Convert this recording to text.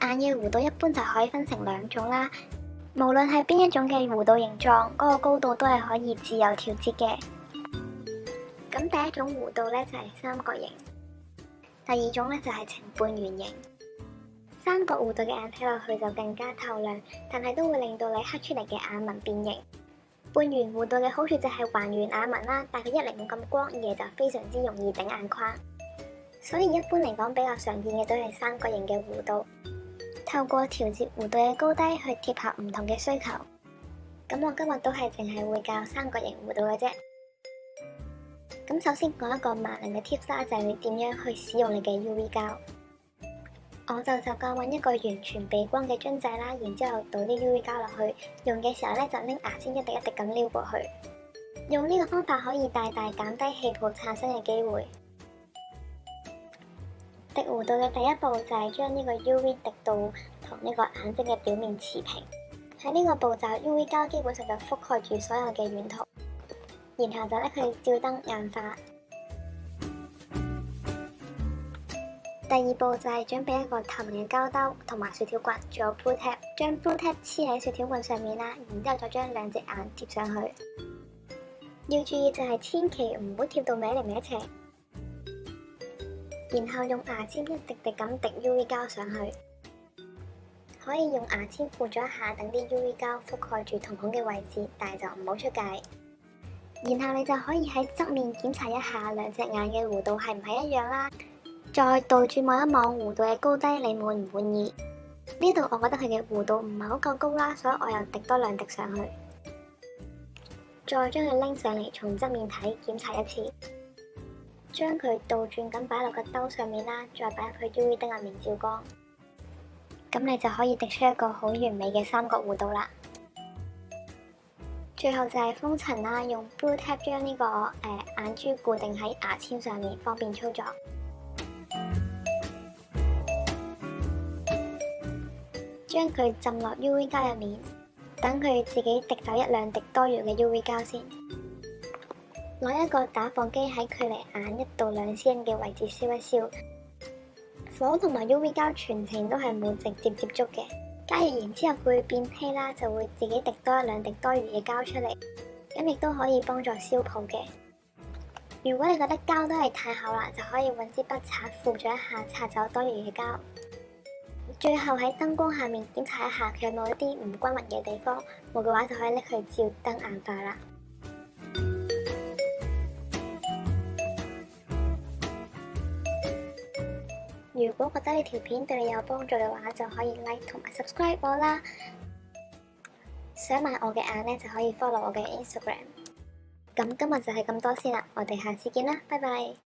眼嘅弧度一般就可以分成兩種啦，無論係邊一種嘅弧度形狀，嗰個高度都係可以自由調節嘅。咁第一種弧度呢，就係三角形，第二種呢，就係呈半圓形。三角弧度嘅眼睇落去就更加透亮，但係都會令到你刻出嚟嘅眼紋變形。半圓弧度嘅好處就係還原眼紋啦，但佢一嚟冇咁光，二嚟就非常之容易頂眼框。所以一般嚟講比較常見嘅都係三角形嘅弧度。透過調節弧度嘅高低去貼合唔同嘅需求。咁我今日都係淨係會教三角形弧度嘅啫。咁首先講一個萬能嘅 tips 啦，就係你點樣去使用你嘅 UV 膠。我就習慣揾一個完全避光嘅樽仔啦，然之後倒啲 UV 膠落去，用嘅時候呢，就拎牙籤一滴一滴咁撩過去。用呢個方法可以大大減低氣泡產生嘅機會。滴弧度嘅第一步就係將呢個 UV 滴到同呢個眼睛嘅表面持平。喺呢個步驟 UV 膠基本上就覆蓋住所有嘅遠圖，然後就拎佢照燈硬化。第二步就係準備一個透明嘅膠兜同埋雪條棍，仲有 Blu Tack，將 Blu Tack 黐喺雪條棍上面啦，然之後再將兩隻眼貼上去。要注意就係千祈唔好貼到歪嚟歪斜，然後用牙籤一滴滴咁滴 UV 膠上去，可以用牙籤扶咗一下，等啲 UV 膠覆蓋住瞳孔嘅位置，但係就唔好出界。然後你就可以喺側面檢查一下兩隻眼嘅弧度係唔係一樣啦。再倒轉望一望弧度嘅高低，你滿唔滿意？呢度我覺得佢嘅弧度唔係好夠高啦，所以我又滴多兩滴上去。再將佢拎上嚟，從側面睇檢查一次，將佢倒轉咁擺落個兜上面啦，再擺入去 UV 燈入面照光，咁你就可以滴出一個好完美嘅三角弧度啦。最後就係封塵啦，用 Blu Tack 將呢個眼珠固定喺牙籤上面，方便操作。將佢浸落 UV 膠入面，等佢自己滴走一兩滴多餘嘅 UV 膠先。攞一個打火機喺距離眼1到2 cm 嘅位置燒一燒，火同埋 UV 膠全程都係冇直接接觸嘅。加熱完之後佢會變稀啦，就會自己滴多一兩滴多餘嘅膠出嚟，咁亦都可以幫助消泡嘅。如果你覺得膠都係太厚啦，就可以揾支筆擦扶咗一下，擦走多餘嘅膠。最後喺燈光下面檢查一下佢有冇一啲唔均勻嘅地方，冇嘅話就可以拎去照燈硬化啦。如果覺得呢條片對你有幫助嘅話，就可以 like 同埋 subscribe 我啦。想買我嘅眼呢，就可以 follow 我嘅 Instagram。咁今日就係咁多先啦，我哋下次見啦，拜拜。